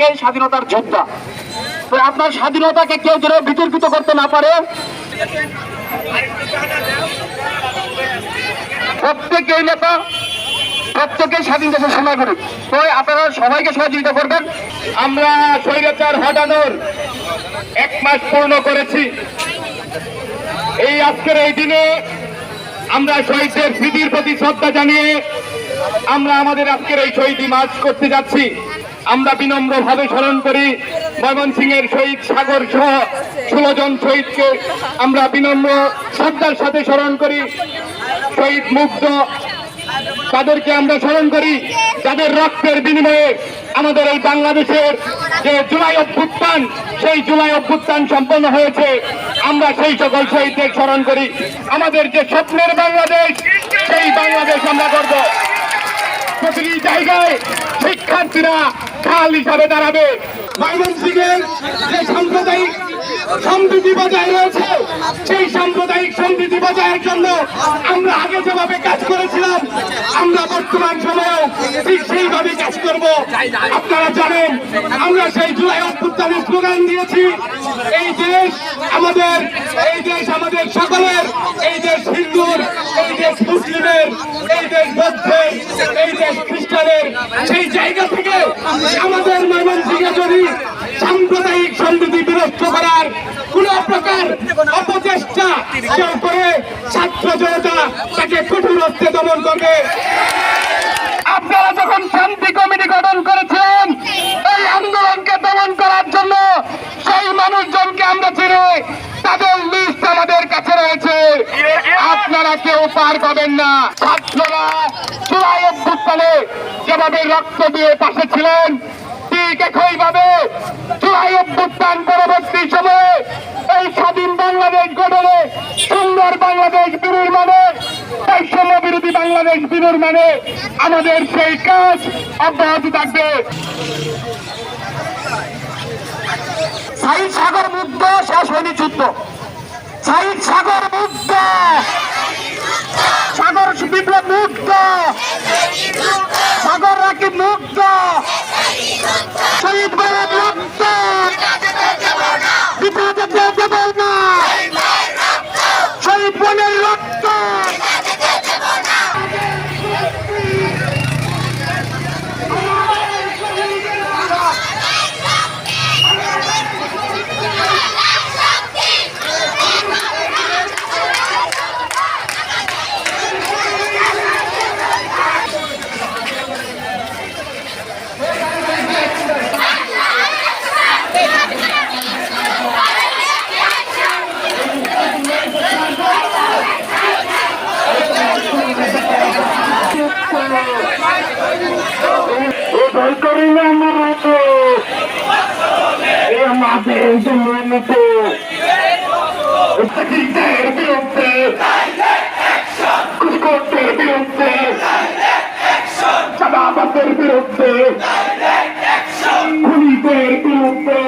প্রত্যেকেই স্বাধীনতার যোদ্ধা। তো আপনার স্বাধীনতাকে কেউ যেন বিতর্কিত করতে না পারে, প্রত্যেকেই নেতা, প্রত্যেকেই স্বাধীন দেশের নাগরিক। তো আপনারা সবাইকে সহযোগিতা করবেন। আমরা স্বৈরাচার হটানোর 1 মাস পূর্ণ করেছি। এই আজকের এই দিনে আমরা শহীদদের স্মৃতির প্রতি শ্রদ্ধা জানিয়ে আমরা আমাদের আজকের এই শহীদি মার্চ করতে যাচ্ছি। আমরা বিনম্রভাবে স্মরণ করি ময়মনসিংহের শহীদ সাগর সহ 16 জন শহীদকে আমরা বিনম্র শ্রদ্ধার সাথে স্মরণ করি। শহীদ মুগ্ধ তাদেরকে আমরা স্মরণ করি যাদের রক্তের বিনিময়ে আমাদের এই বাংলাদেশের যে জুলাই অভ্যুত্থান, সেই জুলাই অভ্যুত্থান সম্পন্ন হয়েছে। আমরা সেই সকল শহীদদের স্মরণ করি। আমাদের যে স্বপ্নের বাংলাদেশ, সেই বাংলাদেশ আমরা করব। প্রতিটি জায়গায় শিক্ষার্থীরা ঢাল হিসাবে দাঁড়াবে। ময়মনসিংহের যে সাম্প্রদায়িক সম্প্রীতি বজায় রয়েছে, সেই সাম্প্রদায়িক সম্প্রীতি বজায়ের জন্য আমরা আগে যেভাবে কাজ করেছিলাম, আমরা বর্তমান সময়েও ঠিক সেইভাবে কাজ করব। আপনারা জানেন আমরা সেই জুলাই অভ্যুত্থানের স্লোগান দিয়েছি, এই দেশ আমাদের, এই দেশ আমাদের সকলের, এই দেশ হিন্দুর, এই দেশ মুসলিমের, এই দেশ বৌদ্ধের, এই দেশ খ্রিস্টানের। সেই জায়গা থেকে আমাদের ময়মনসিংহে যদি সাম্প্রদায়িক সম্প্রীতি বিনষ্ট করার কোন প্রকার অপচেষ্টা কেউ করে, ছাত্র জনতা তাকে কঠোর হস্তে দমন করবে। আপনারা যখন শান্তি কমিটি গঠন করেছেন এই আন্দোলনকে দমন করার জন্য, সেই মানুষজনকে আমরা চিনি, তাদের লিস্ট আমাদের কাছে রয়েছে। আপনারা কেউ পার পাবেন না। ছাত্ররা জুলাই অভ্যুত্থানে যেভাবে রক্ত দিয়ে পাশে ছিলেন, ঠিক একইভাবে জুলাই অভ্যুত্থান পরবর্তী সময়ে এই স্বাধীন বাংলাদেশ গঠনে, সুন্দর বাংলাদেশ বিনির্মাণে, বৈষম্য বিরোধী বাংলাদেশ বিনির্মাণে আমাদের সেই কাজ অব্যাহত থাকবে। শহীদ সাগর মুগ্ধ, শেষ হয়নি যুদ্ধ। শহীদ সাগর মুগ্ধ, সাগর বিপ্লব মুগ্ধ, সাগর রাকিব মুগ্ধ, শহীদ বলের রক্ত বিপদে দেব না, শহীদ বলের রক্ত। আমাদের বিরুদ্ধে কুসকোটের বিরুদ্ধে, চাঁদাবাজের বিরুদ্ধে, খুনিদের বিরুদ্ধে